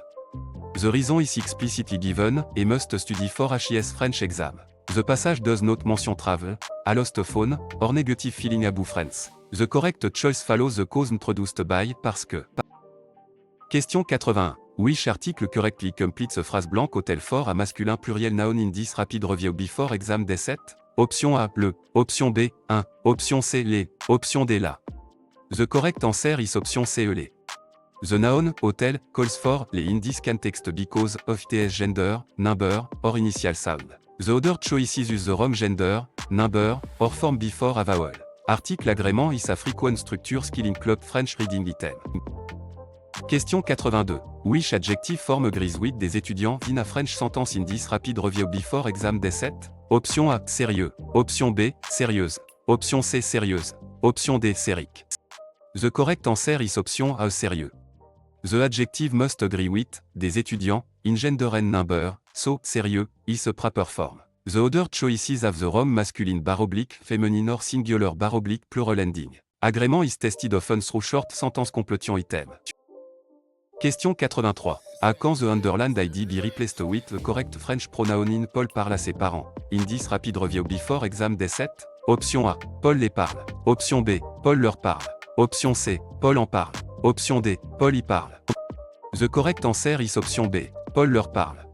A: The reason is explicitly given. Et must study for his French exam. The passage does not mention travel, a lost phone, or negative feeling about friends. The correct choice follows the cause introduced by parce que. Question 81. Which article correctly completes a phrase blank hôtel fort à masculin pluriel noun in this rapid review before exam day 7? Option A. Le. Option B. 1. Option C. Les. Option D. La. The correct answer is option C. Les. The noun, hotel, calls for, les in this context because of its gender, number, or initial sound. The other choices use the wrong gender, number, or form before a vowel. Article agrément is a frequent structure skill in club French reading item. Question 82. Which adjective form agrees with des étudiants in a French sentence in this rapid review before exam day 7? Option A. Sérieux. Option B. Sérieuse. Option C. Sérieuse. Option D. Sérique. The correct answer is option A. Sérieux. The adjective must agree with, des étudiants, in gender and number, so, sérieux, is a proper form. The other choices have the wrong masculine bar oblique, feminine or singular bar oblique plural ending. Agrément is tested often through short sentence completion item. Question 83. À quand the underlined ID be replaced with the correct French pronoun in Paul parle à ses parents? In this rapid review before exam day 7? Option A. Paul les parle. Option B. Paul leur parle. Option C. Paul en parle. Option D. Paul y parle. The correct answer is option B. Paul leur parle.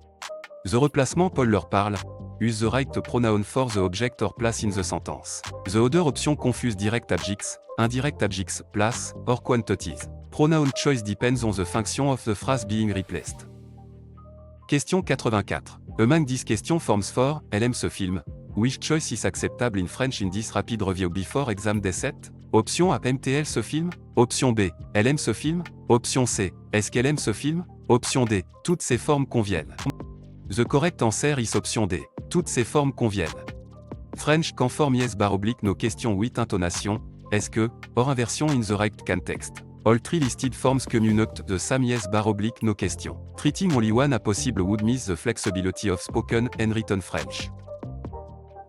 A: The replacement Paul leur parle. Use the right pronoun for the object or place in the sentence. The other option confuse direct adjectives, indirect adjectives, place, or quantities. Pronoun choice depends on the function of the phrase being replaced. Question 84. Among these question forms for, elle aime ce film. Which choice is acceptable in French in this rapid review before exam day 7? Option A. Aime-t-elle ce film? Option B. Elle aime ce film? Option C. Est-ce qu'elle aime ce film? Option D. Toutes ces formes conviennent. The correct answer is option D. Toutes ces formes conviennent. French can form yes bar oblique no question with intonation. Est-ce que, or inversion in the right context. All three listed forms communicate the same yes bar oblique no question. Treating only one a possible would miss the flexibility of spoken and written French.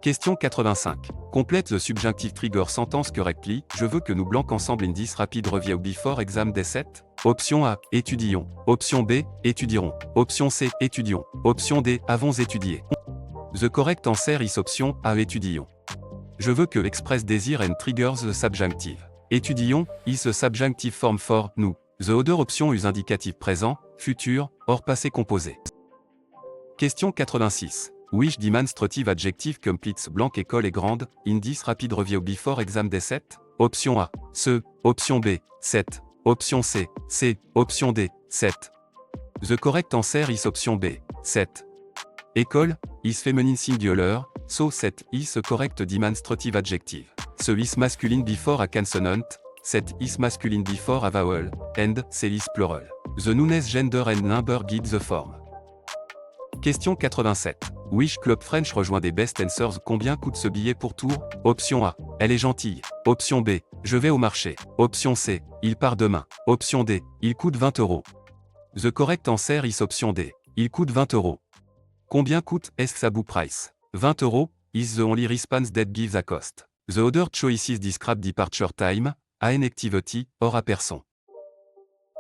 A: Question 85. Complète the subjunctive trigger sentence correctly. Je veux que nous blancs ensemble in this rapid review before exam day 7. Option A. Étudions. Option B. Étudierons. Option C. Étudions. Option D. Avons étudié. The correct answer is option A. Étudions. Je veux que express desire and triggers the subjunctive. Étudions is the subjunctive form for nous. The other option use indicatif présent, futur, or passé composé. Question 86. Which demonstrative adjective completes blank école est grande, in this rapid review before exam day 7? Option A, ce, option B, 7, option C, option D, 7. The correct answer is option B, 7. École, is feminine singular, so 7 is a correct demonstrative adjective. Ce is masculine before a consonant, 7 is masculine before a vowel, and C is plural. The nouns gender and number guide the form. Question 87. Which Club French rejoint des best answers? Combien coûte ce billet pour Tours? Option A, elle est gentille. Option B, je vais au marché. Option C, il part demain. Option D, il coûte 20 euros. The correct answer is option D, il coûte 20 euros. Combien coûte Sabu price? 20 euros is the only response that gives a cost. The other choices describe departure time, an activity, or a person.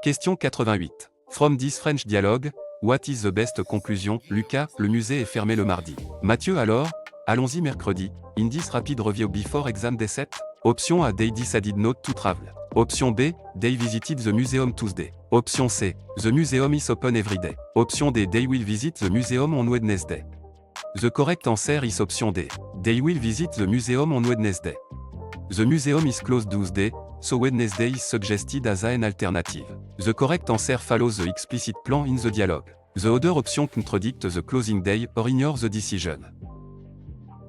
A: Question 88. From this French dialogue, what is the best conclusion? Lucas, le musée est fermé le mardi. Mathieu alors, allons-y mercredi. In this rapid review before exam day 7? Option A, they decided not to travel. Option B, they visited the museum Tuesday. Option C, the museum is open every day. Option D, they will visit the museum on Wednesday. The correct answer is option D, they will visit the museum on Wednesday. The museum is closed Tuesday, so Wednesday is suggested as an alternative. The correct answer follows the explicit plan in the dialogue. The other option contradict the closing day or ignore the decision.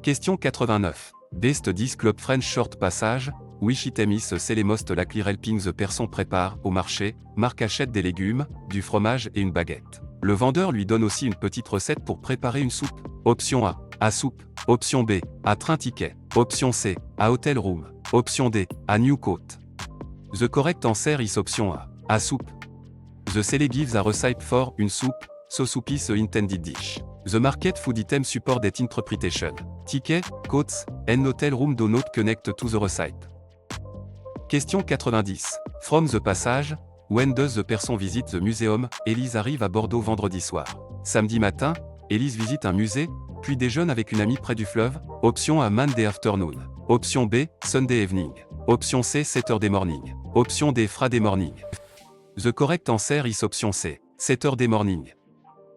A: Question 89. Best 10 Club French short passage. Which item is the most likely helping the person prépare au marché? Marc achète des légumes, du fromage et une baguette. Le vendeur lui donne aussi une petite recette pour préparer une soupe. Option A, à soupe. Option B, à train ticket. Option C, à hotel room. Option D, à new coat. The correct answer is option A, à soupe. The seller gives a recipe for une soupe, so soup is a intended dish. The market food item support that interpretation. Ticket, coats, and hotel room do not connect to the recipe. Question 90. From the passage, when does the person visit the museum? Élise arrive à Bordeaux vendredi soir. Samedi matin, Élise visite un musée, puis déjeune avec une amie près du fleuve. Option A, Monday afternoon. Option B, Sunday evening. Option C, Saturday morning. Option D, Friday morning. The correct answer is option C, Saturday morning.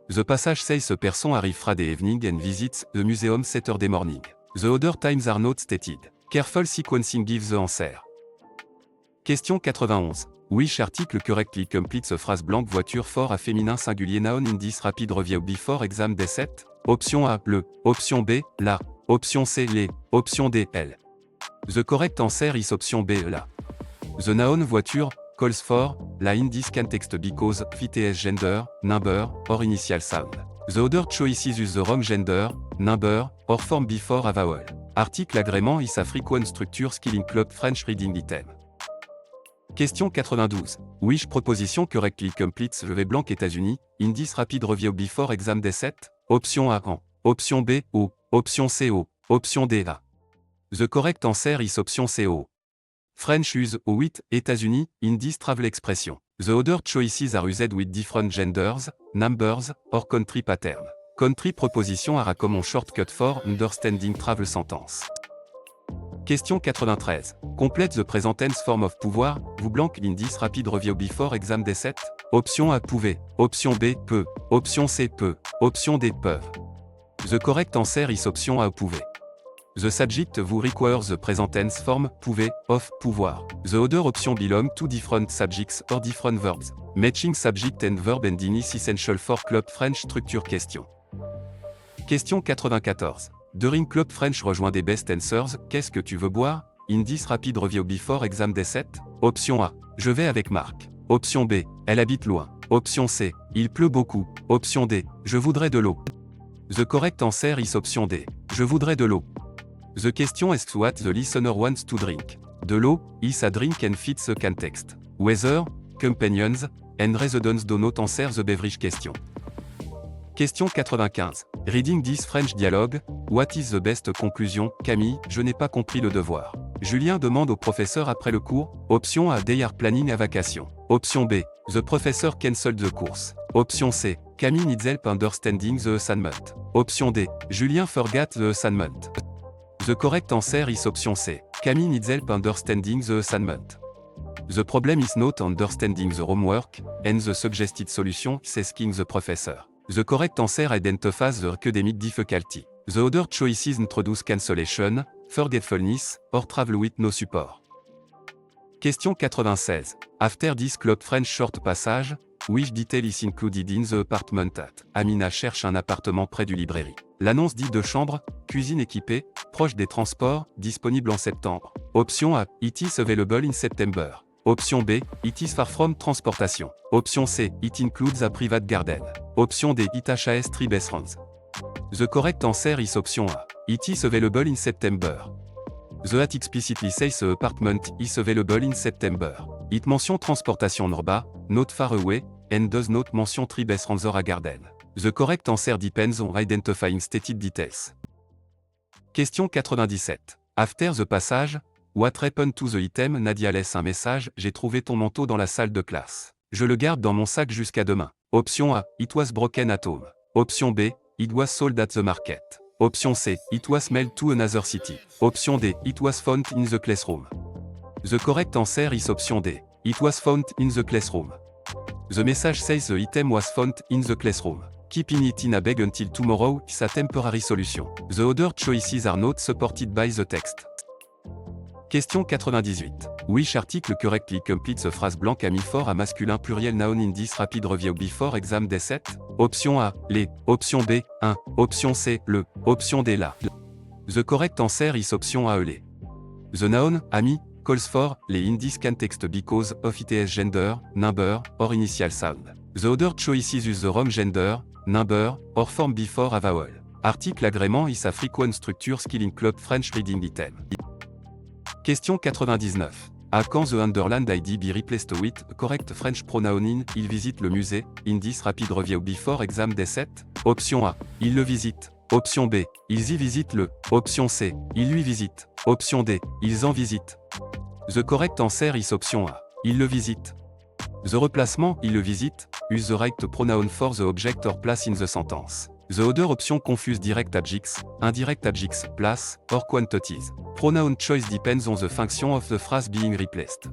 A: The passage says a person arrive Friday evening and visits the museum Saturday morning. The other times are not stated. Careful sequencing gives the answer. Question 91. Which article correctly completes a phrase blank voiture for a féminin singulier noun in this rapid review before exam day 7? Option A, le. Option B, la. Option C, les. Option D, elle. The correct answer is option B, la. The noun voiture calls for la in this context because fit as gender, number, or initial sound. The other choices use the wrong gender, number, or form before a vowel. Article agrément is a frequent structure skill in Club French reading item. Question 92. Which proposition correctly completes le blanc États-Unis, in this rapid review before exam day 7? Option A, en. Option B, O. Option C, O. Option D, A. The correct answer is option C, O. French use O with États-Unis, in this travel expression. The other choices are used with different genders, numbers, or country pattern. Country proposition are a common shortcut for understanding travel sentence. Question 93. Complete the present tense form of pouvoir, vous blank in this rapid review before exam day 7? Option A, pouvait. Option B, peut. Option C, peut. Option D, peuvent. The correct answer is option A, pouvait. The subject vous requires the present tense form, pouvait, of, pouvoir. The other option belong to different subjects or different verbs. Matching subject and verb ending is essential for Club French structure question. Question 94. During Club French rejoint des best answers, qu'est-ce que tu veux boire? In this rapid review before exam day 7? Option A, je vais avec Marc. Option B, elle habite loin. Option C, il pleut beaucoup. Option D, je voudrais de l'eau. The correct answer is option D, je voudrais de l'eau. The question asks what the listener wants to drink. De l'eau is a drink and fits the context. Weather, companions, and residents do not answer the beverage question. Question 95. Reading this French dialogue, what is the best conclusion? Camille, je n'ai pas compris le devoir. Julien demande au professeur après le cours. Option A, they are planning a vacation. Option B, the professor cancelled the course. Option C, Camille needs help understanding the assignment. Option D, Julien forgot the assignment. The correct answer is option C, Camille needs help understanding the assignment. The problem is not understanding the homework, and the suggested solution is asking the professor. The correct answer identifies the academic difficulty. The other choices introduce cancellation, forgetfulness, or travel with no support. Question 96. After this club French short passage, which detail is included in the apartment at? Amina cherche un appartement près du librairie. L'annonce dit 2 chambres, cuisine équipée, proche des transports, disponible en septembre. Option A. It is available in September. Option B. It is far from transportation. Option C. It includes a private garden. Option D. It has 3 bedrooms. The correct answer is option A. It is available in September. The at explicitly says the apartment is available in September. It mention transportation norba, not far away, and does not mention 3 bedrooms or a garden. The correct answer depends on identifying stated details. Question 97. After the passage, what happened to the item? Nadia laisse un message, j'ai trouvé ton manteau dans la salle de classe. Je le garde dans mon sac jusqu'à demain. Option A, it was broken at home. Option B, it was sold at the market. Option C, it was mailed to another city. Option D, it was found in the classroom. The correct answer is option D. It was found in the classroom. The message says the item was found in the classroom. Keeping it in a bag until tomorrow is a temporary solution. The other choices are not supported by the text. Question 98. Which article correctly completes the phrase blank amphore à masculin pluriel noun in this rapid review before exam day 7? Option A, les. Option B, 1. Option C, le. Option D, la. The correct answer is option A, les. The noun, ami, calls for, les in this context because of its gender, number, or initial sound. The other choices use the wrong gender, number, or form before a vowel. Article agrément is a frequent structure skill in club French reading item. Question 99. À quand the underlined ID be replaced with correct French pronoun in, il visite le musée, in this rapid review before exam day 7? Option A, il le visite. Option B, ils y visitent le. Option C, il lui visite. Option D, ils en visitent. The correct answer is option A, il le visite. The replacement, il le visite, use the right pronoun for the object or place in the sentence. The other option confuse direct objects, indirect objects, place, or quantities. Pronoun choice depends on the function of the phrase being replaced.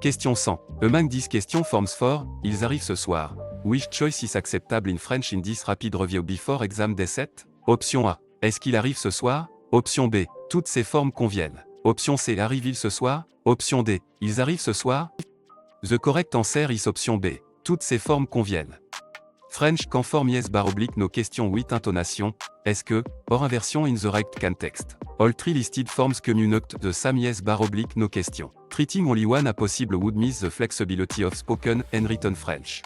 A: Question 100. Among these question forms for, ils arrivent ce soir. Which choice is acceptable in French in this rapid review before exam day 7? Option A. Est-ce qu'il arrive ce soir? Option B. Toutes ces formes conviennent. Option C. Arrive-t-il ce soir? Option D. Ils arrivent ce soir? The correct answer is option B. Toutes ces formes conviennent. French can form yes bar oblique no question with intonation, est-ce que, or inversion in the right context. All 3 listed forms communicate the same yes bar oblique no question. Treating only one a possible would miss the flexibility of spoken and written French.